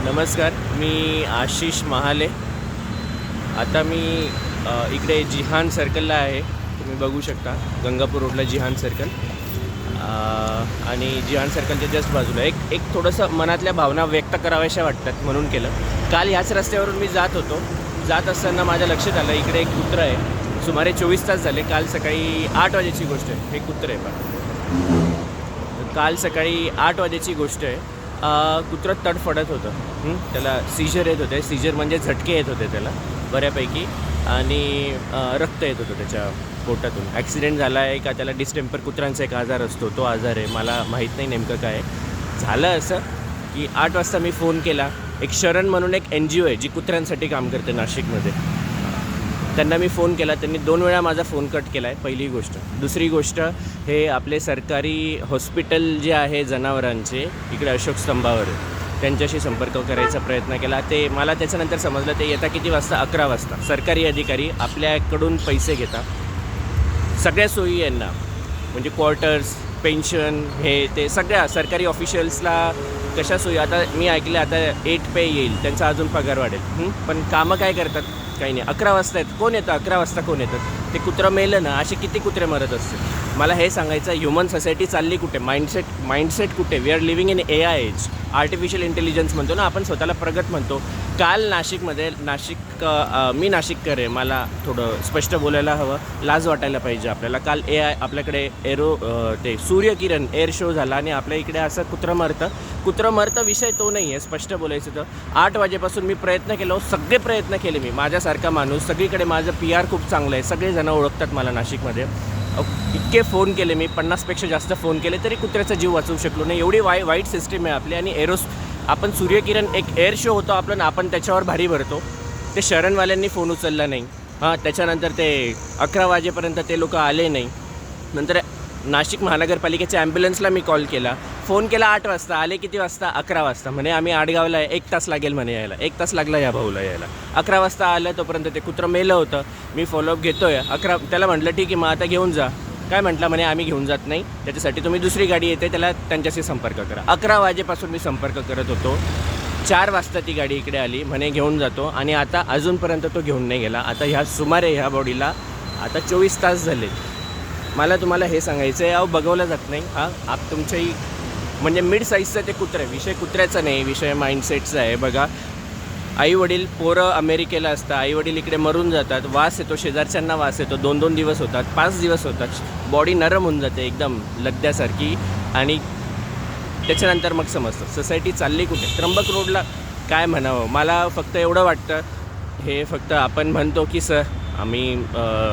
नमस्कार, मी आशिष महाले. आता मी इकडे जिहान सर्कलला आहे. तुम्ही बघू शकता गंगापूर रोडला जिहान सर्कल. आणि जिहान सर्कलच्या जस्ट बाजूला एक थोडंसं मनातल्या भावना व्यक्त कराव्याशा वाटतात म्हणून केलं. काल ह्याच रस्त्यावरून मी जात असताना माझ्या लक्षात आलं इकडे एक कुत्रं आहे. सुमारे 24 तास झाले. काल सकाळी 8 वाजेची गोष्ट आहे. हे कुत्रं आहे पण काल सकाळी 8 वाजेची गोष्ट आहे. कुत्रं तडफडत होतं. त्याला सीजर येत होते. सीजर म्हणजे झटके येत होते त्याला बऱ्यापैकी, आणि रक्त येत होतं त्याच्या पोटातून. ॲक्सिडेंट झाला आहे का त्याला डिस्टेंपर कुत्र्यांचा एक आजार असतो, तो आजार आहे. मला माहीत नाही नेमकं काय झालं. असं की 8 वाजता मी फोन केला. एक शरण म्हणून एक NGO आहे जी कुत्र्यांसाठी काम करते नाशिकमध्ये. त्यांना मी फोन केला. त्यांनी 2 वेळा माझा फोन कट केला आहे, पहिली गोष्ट. दुसरी गोष्ट, हे आपले सरकारी हॉस्पिटल जे आहे जनावरांचे इकडे अशोक स्तंभावर, त्यांच्याशी संपर्क करायचा प्रयत्न केला. ते मला त्याच्यानंतर समजलं ते येता किती वाजता, 11 वाजता. सरकारी अधिकारी आपल्याकडून पैसे घेतात सगळ्या सोयी यांना, म्हणजे क्वार्टर्स, पेन्शन, हे ते सगळ्या सरकारी ऑफिशियल्सला कशा सोयी. आता मी ऐकलं आता 8 पे येईल, त्यांचा अजून पगार वाढेल. पण कामं काय करतात? काही नाही. 11 वाजता आहेत. कोण येतं 11 वाजता? कोण येतं? ते कुत्रं मेलं ना, असे किती कुत्रे मरत असतील. मला हे सांगायचं, ह्युमन सोसायटी चालली कुठे? माइंडसेट कुठे? We are living in AI age. Artificial intelligence म्हणतो ना आपण, स्वतःला प्रगत म्हणतो. काल नाशिकमध्ये मी नाशिककर आहे, मला थोडं स्पष्ट बोलायला हवं, लाज वाटायला पाहिजे आपल्याला. काल AI आपल्याकडे ते सूर्यकिरण एअर शो झाला आणि आपल्या इकडे असं कुत्रं मरतं. विषय तो नाही आहे, स्पष्ट बोलायचं तर. 8 वाजेपासून मी प्रयत्न केलो, सगळे प्रयत्न केले मी. माझ्यासारखा माणूस सगळीकडे, माझं PR खूप चांगलं आहे, सगळेजणं ओळखतात मला नाशिकमध्ये. इतके फोन केले मी, 50पेक्षा जास्त फोन केले, तरी कुत्र्याचा जीव वाचवू शकलो नाही. एवढी वाईट सिस्टीम आहे आपली. आणि आपण सूर्यकिरण एक एअर शो होतो आपण त्याच्यावर भारी भरतो. ते शरणवाल्यांनी फोन उचलला नाही. त्याच्यानंतर ते 11 वाजेपर्यंत ते लोक आले नाही. नंतर नाशिक महानगरपालिकेच्या ॲम्ब्युलन्सला मी कॉल केला, फोन केला 8 वाजता. आले किती वाजता? 11 वाजता. म्हणे आम्ही आडगावला आहे, 1 तास लागेल म्हणे यायला. 1 तास लागला या भाऊला यायला. 11 वाजता आलं, तोपर्यंत ते कुत्रं मेलं होतं. मी फॉलोअप घेतो आहे. त्याला म्हटलं ठीक आहे, मग आता घेऊन जा. काय म्हटलं? म्हणे आम्ही घेऊन जात नाही, त्याच्यासाठी तुम्ही दुसरी गाडी येते, त्यांच्याशी संपर्क करा. 11 वाजेपासून मी संपर्क करत होतो. 4 वाजता ती गाडी इकडे आली, म्हणे घेऊन जातो, आणि आता अजूनपर्यंत तो घेऊन नाही गेला. आता सुमारे ह्या बॉडीला आता 24 तास झाले. मला तुम्हाला हे सांगायचं आहे, बघवलं जात नाही. तुमच्याही म्हणजे मिड साईजचं ते कुत्रं आहे. विषय कुत्र्याचा नाही, विषय माइंडसेटचा आहे. बघा, आईवडील, पोरं अमेरिकेला असतात, आईवडील इकडे मरून जातात, वास येतो, शेजारच्यांना वास येतो, 2-2 दिवस होतात, 5 दिवस होतात, बॉडी नरम होऊन जाते एकदम लगद्यासारखी. आणि त्याच्यानंतर मग समजतं सोसायटी चालली कुठे. त्र्यंबक रोडला काय म्हणावं. मला फक्त एवढं वाटतं, हे फक्त आपण म्हणतो की आम्ही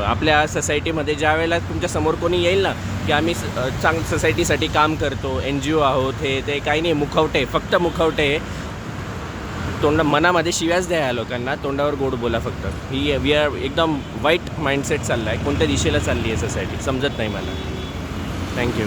आपल्या सोसायटीमध्ये ज्या वेळेला तुमच्यासमोर कोणी येईल ना की आम्ही सोसायटीसाठी काम करतो, NGO आहोत, हे ते काही नाही, मुखवटे, फक्त मुखवटे. मनामध्ये शिव्याच द्या या लोकांना, तोंडावर गोड बोला फक्त. वी आर एकदम वाईट माइंडसेट चालला आहे. कोणत्या दिशेला चालली आहे सोसायटी समजत नाही मला. थँक्यू.